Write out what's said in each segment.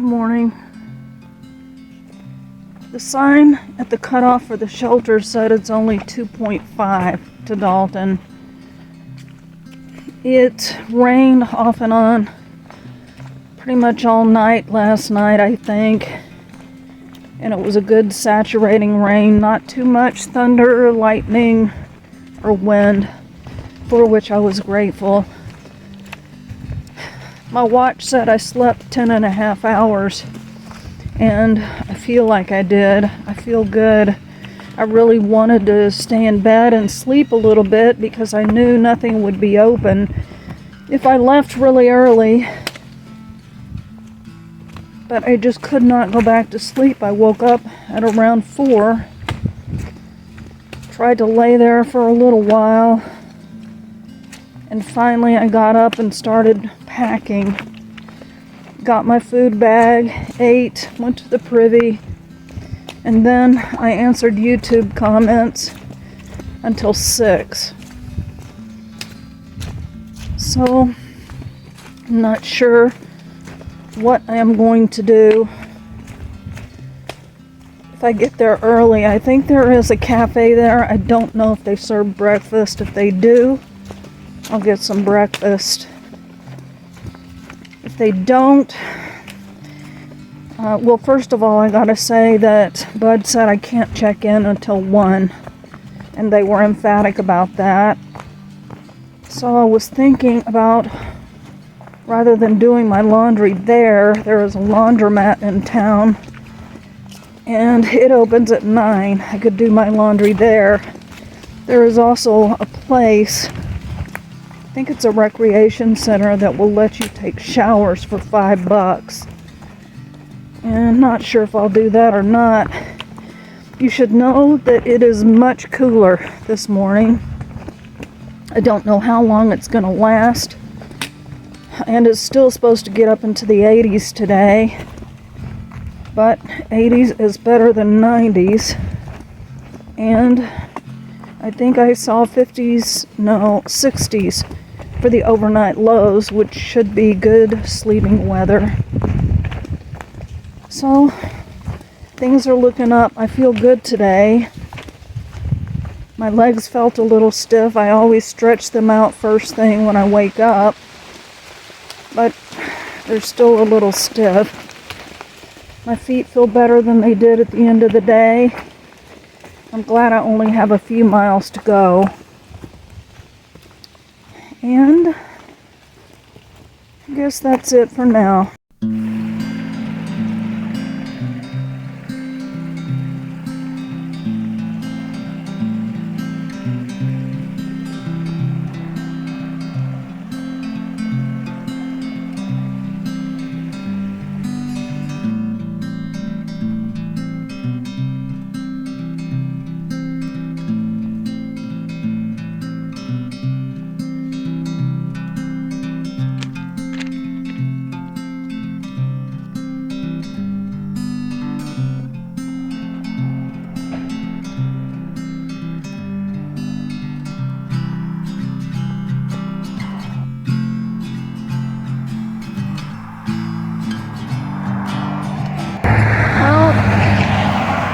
morning. The sign at the cutoff for the shelter said it's only 2.5 to Dalton. It rained off and on pretty much all night last night, I think. And it was a good saturating rain, not too much thunder or lightning or wind, for which I was grateful. My watch said I slept 10.5 hours, and I feel like I did. I feel good. I really wanted to stay in bed and sleep a little bit because I knew nothing would be open if I left really early. But I just could not go back to sleep. I woke up at around 4. Tried to lay there for a little while. And finally I got up and started packing. Got my food bag, ate, went to the privy, and then I answered YouTube comments until 6. So, I'm not sure what I am going to do if I get there early. I think there is a cafe there. I don't know if they serve breakfast. If they do, I'll get some breakfast. If they don't, well, first of all, I gotta say that Bud said I can't check in until 1, and they were emphatic about that. So I was thinking about, rather than doing my laundry there is a laundromat in town, and it opens at 9. I could do my laundry there. There is also a place, I think it's a recreation center, that will let you take showers for $5. And I'm not sure if I'll do that or not. You should know that it is much cooler this morning. I don't know how long it's going to last. And it's still supposed to get up into the 80s today. But 80s is better than 90s. And I think I saw 60s for the overnight lows, which should be good sleeping weather. So, things are looking up. I feel good today. My legs felt a little stiff. I always stretch them out first thing when I wake up, but they're still a little stiff. My feet feel better than they did at the end of the day. I'm glad I only have a few miles to go. And I guess that's it for now.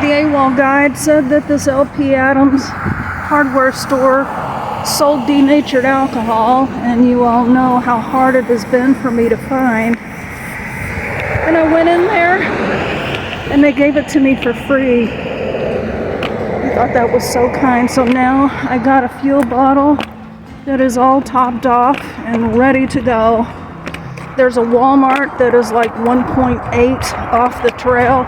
The AWOL guide said that this LP Adams hardware store sold denatured alcohol, and you all know how hard it has been for me to find. And I went in there, and they gave it to me for free. I thought that was so kind. So now I got a fuel bottle that is all topped off and ready to go. There's a Walmart that is like 1.8 off the trail,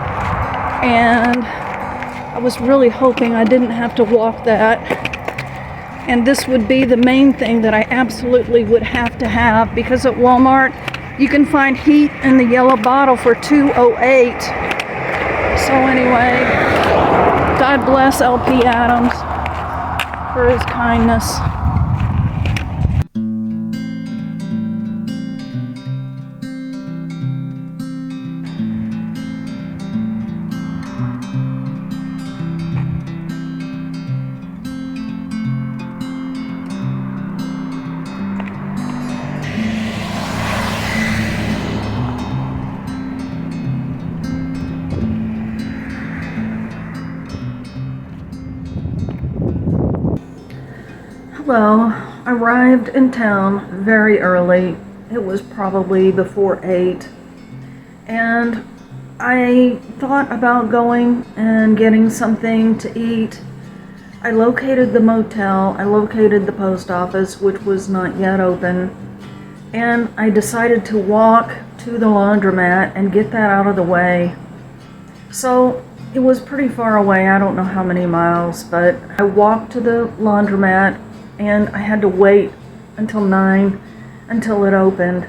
and I was really hoping I didn't have to walk that. And this would be the main thing that I absolutely would have to have, because at Walmart you can find heat in the yellow bottle for $2.08. So anyway, God bless LP Adams for his kindness. Well, I arrived in town very early. It was probably before 8. And I thought about going and getting something to eat. I located the motel, I located the post office, which was not yet open, and I decided to walk to the laundromat and get that out of the way. So it was pretty far away, I don't know how many miles, but I walked to the laundromat and I had to wait until 9 until it opened.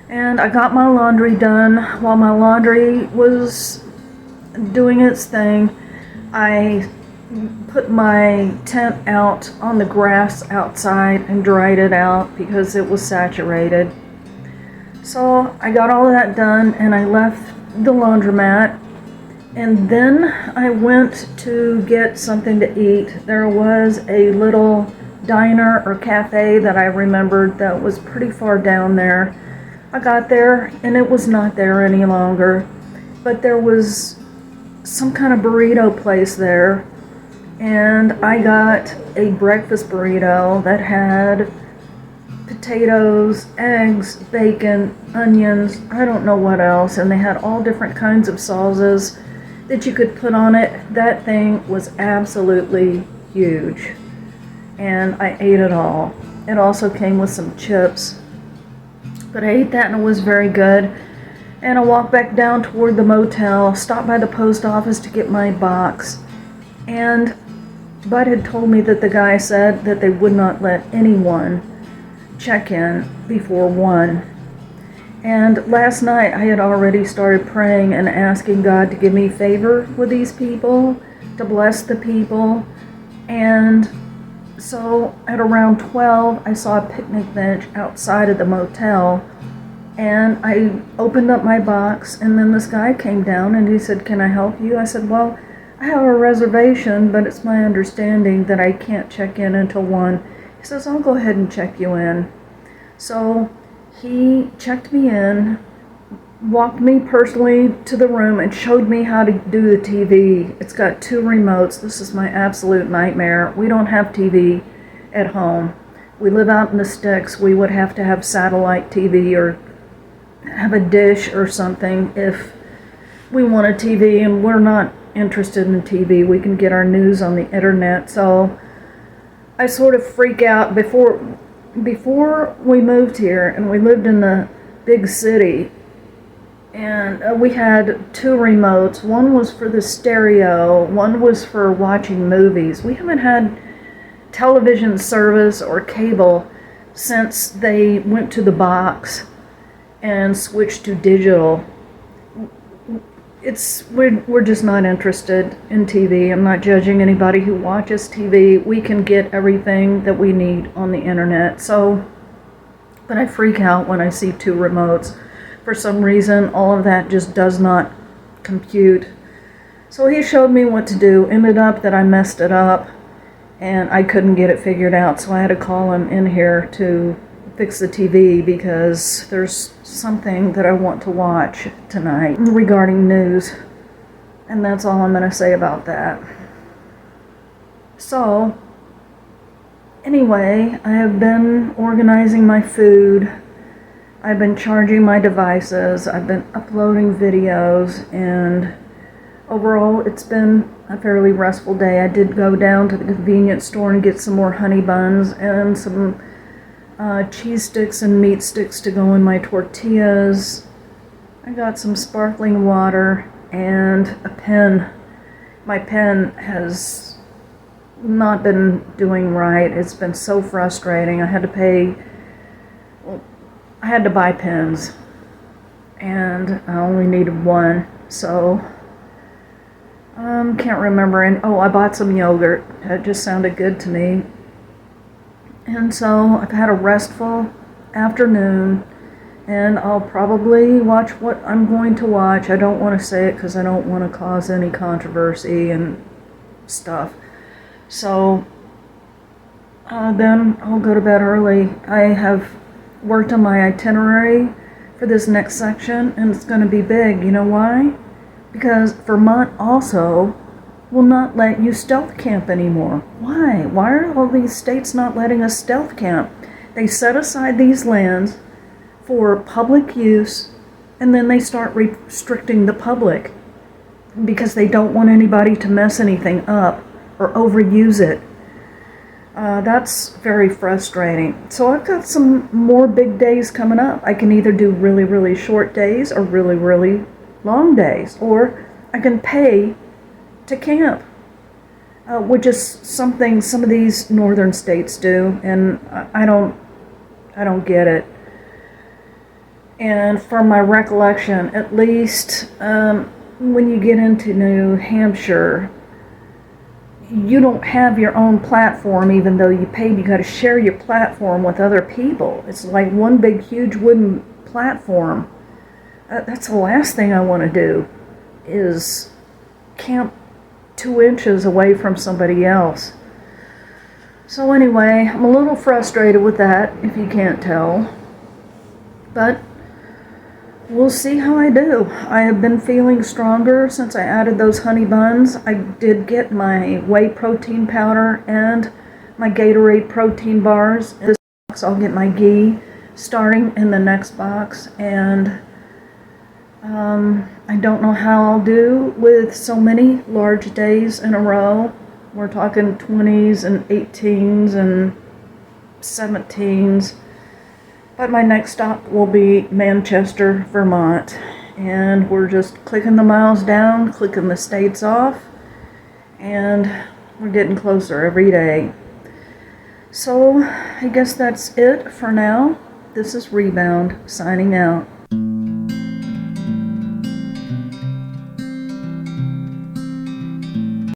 And I got my laundry done. While my laundry was doing its thing, I put my tent out on the grass outside and dried it out because it was saturated. So I got all of that done and I left the laundromat, and then I went to get something to eat. There was a little diner or cafe that I remembered that was pretty far down there. I got there and it was not there any longer, but there was some kind of burrito place there, and I got a breakfast burrito that had potatoes, eggs, bacon, onions, I don't know what else, and they had all different kinds of sauces that you could put on it. That thing was absolutely huge, and I ate it all. It also came with some chips, but I ate that and it was very good. And I walked back down toward the motel, stopped by the post office to get my box, and Bud had told me that the guy said that they would not let anyone check in before 1. And last night I had already started praying and asking God to give me favor with these people, to bless the people. And so at around 12, I saw a picnic bench outside of the motel, and I opened up my box, and then this guy came down and he said, "Can I help you?" I said, "Well, I have a reservation, but it's my understanding that I can't check in until 1. He says, "I'll go ahead and check you in." So he checked me in, walked me personally to the room, and showed me how to do the TV. It's got 2 remotes. This is my absolute nightmare. We don't have TV at home. We live out in the sticks. We would have to have satellite TV or have a dish or something if we want a TV, and we're not interested in TV. We can get our news on the internet. So I sort of freak out before we moved here, and we lived in the big city, and we had 2 remotes. One was for the stereo, one was for watching movies. We haven't had television service or cable since they went to the box and switched to digital. We're just not interested in TV. I'm not judging anybody who watches TV. We can get everything that we need on the internet. So, but I freak out when I see 2 remotes. For some reason, all of that just does not compute. So he showed me what to do. Ended up that I messed it up and I couldn't get it figured out. So I had to call him in here to fix the TV because there's something that I want to watch tonight regarding news, and that's all I'm going to say about that. So anyway, I have been organizing my food, I've been charging my devices, I've been uploading videos, and overall it's been a fairly restful day. I did go down to the convenience store and get some more honey buns and some cheese sticks and meat sticks to go in my tortillas. I got some sparkling water and a pen. My pen has not been doing right. It's been so frustrating. I had to buy pens, and I only needed 1, so can't remember. And I bought some yogurt. That just sounded good to me. And so I've had a restful afternoon, and I'll probably watch what I'm going to watch. I don't want to say it because I don't want to cause any controversy and stuff. So then I'll go to bed early. I have worked on my itinerary for this next section, and it's going to be big. You know why? Because Vermont also will not let you stealth camp anymore. Why? Why are all these states not letting us stealth camp? They set aside these lands for public use, and then they start restricting the public because they don't want anybody to mess anything up or overuse it. That's very frustrating. So I've got some more big days coming up. I can either do really, really short days or really, really long days, or I can pay to camp, which is something some of these northern states do, and I don't get it. And from my recollection, at least when you get into New Hampshire, you don't have your own platform. Even though you pay, you got to share your platform with other people. It's like one big huge wooden platform. That's the last thing I want to do, is camp 2 inches away from somebody else. So anyway, I'm a little frustrated with that, if you can't tell. But we'll see how I do. I have been feeling stronger since I added those honey buns. I did get my whey protein powder and my Gatorade protein bars. In this box, I'll get my ghee starting in the next box. And I don't know how I'll do with so many large days in a row. We're talking 20s and 18s and 17s. But my next stop will be Manchester, Vermont. And we're just clicking the miles down, clicking the states off. And we're getting closer every day. So I guess that's it for now. This is Rebound, signing out.